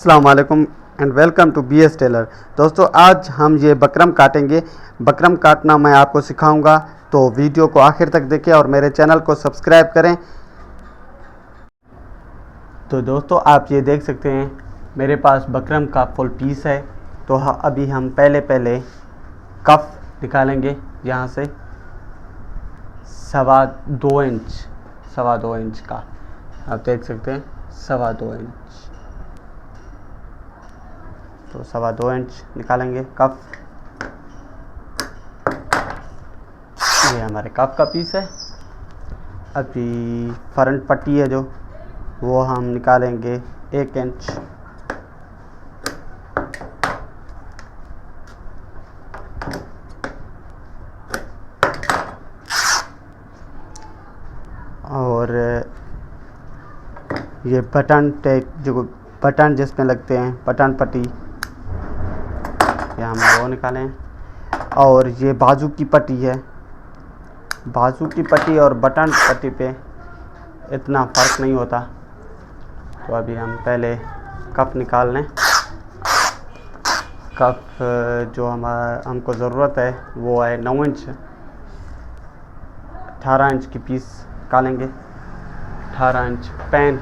अस्सलाम वालेकुम and welcome to BS tailor. दोस्तों आज हम ये बकरम काटेंगे। बकरम काटना मैं आपको सिखाऊंगा, तो वीडियो को आखिर तक देखें और मेरे चैनल को सब्सक्राइब करें। तो दोस्तों आप ये देख सकते हैं मेरे पास बकरम का फुल पीस है। तो अभी हम पहले कफ निकालेंगे यहाँ से 2.25 इंच का। आप देख सकते हैं 2.25 इंच। तो 2.25 इंच निकालेंगे कफ। ये हमारे कफ का पीस है। अभी फ्रंट पट्टी है जो वो हम निकालेंगे 1 इंच। और ये बटन टेक जो बटन जिसमें लगते हैं बटन पट्टी, ये हम वो निकालें। और ये बाजू की पट्टी है। बाजू की पट्टी और बटन पट्टी पे इतना फ़र्क नहीं होता। तो अभी हम पहले कफ निकाल लें। कफ जो हमको ज़रूरत है वो है 9 इंच। 18 इंच की पीस निकालेंगे। 18 इंच पेन।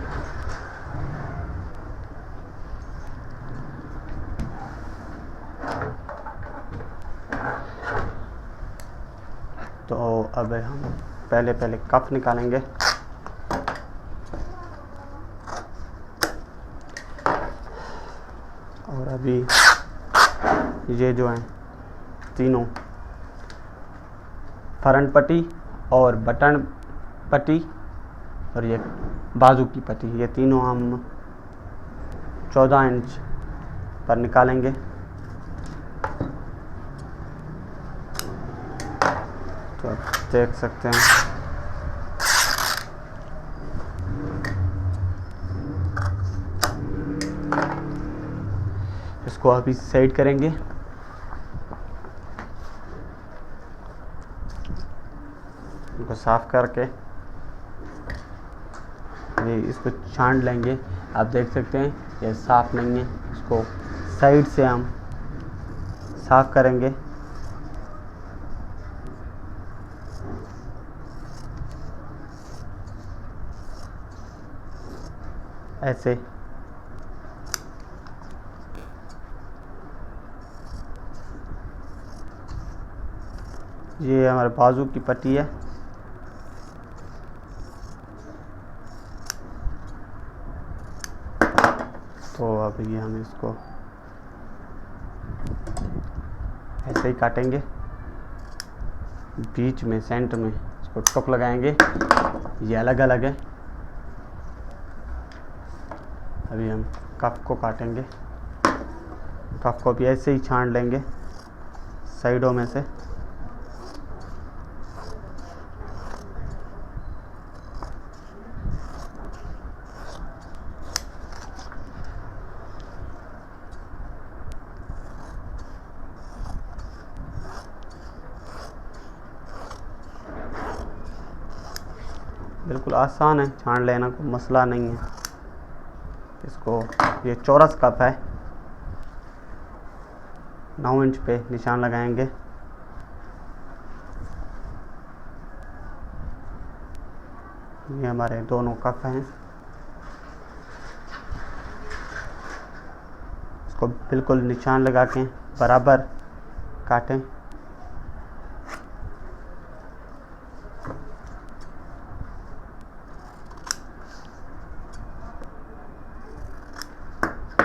तो अब हम पहले कफ निकालेंगे। और अभी ये जो हैं तीनों फ्रंट पट्टी और बटन पट्टी और ये बाजू की पट्टी, ये तीनों हम 14 इंच पर निकालेंगे। तो आप देख सकते हैं इसको अभी सेट करेंगे। इनको साफ करके ये इसको छांट लेंगे। आप देख सकते हैं ये साफ नहीं है, इसको साइड से हम साफ करेंगे। ऐसे ये हमारे बाजू की पट्टी है। तो अब ये हम इसको ऐसे ही काटेंगे। बीच में सेंटर में इसको टुक लगाएंगे। ये अलग अलग है। अभी हम कफ को काटेंगे। कफ को भी ऐसे ही छांट लेंगे साइडों में से। बिल्कुल आसान है, छांट लेना कोई मसला नहीं है। इसको ये चौरस कप है, 9 इंच पे निशान लगाएंगे। ये हमारे दोनों कप हैं। इसको बिल्कुल निशान लगा के बराबर काटें।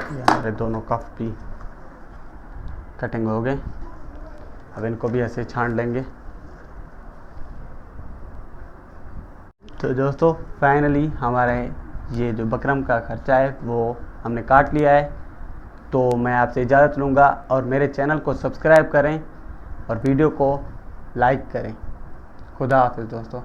ये हमारे दोनों कफ भी कटिंग हो गए। अब इनको भी ऐसे छांट लेंगे। तो दोस्तों फाइनली हमारे ये जो बकरम का खर्चा है वो हमने काट लिया है। तो मैं आपसे इजाज़त लूँगा और मेरे चैनल को सब्सक्राइब करें और वीडियो को लाइक करें। खुदा हाफिज़ दोस्तों।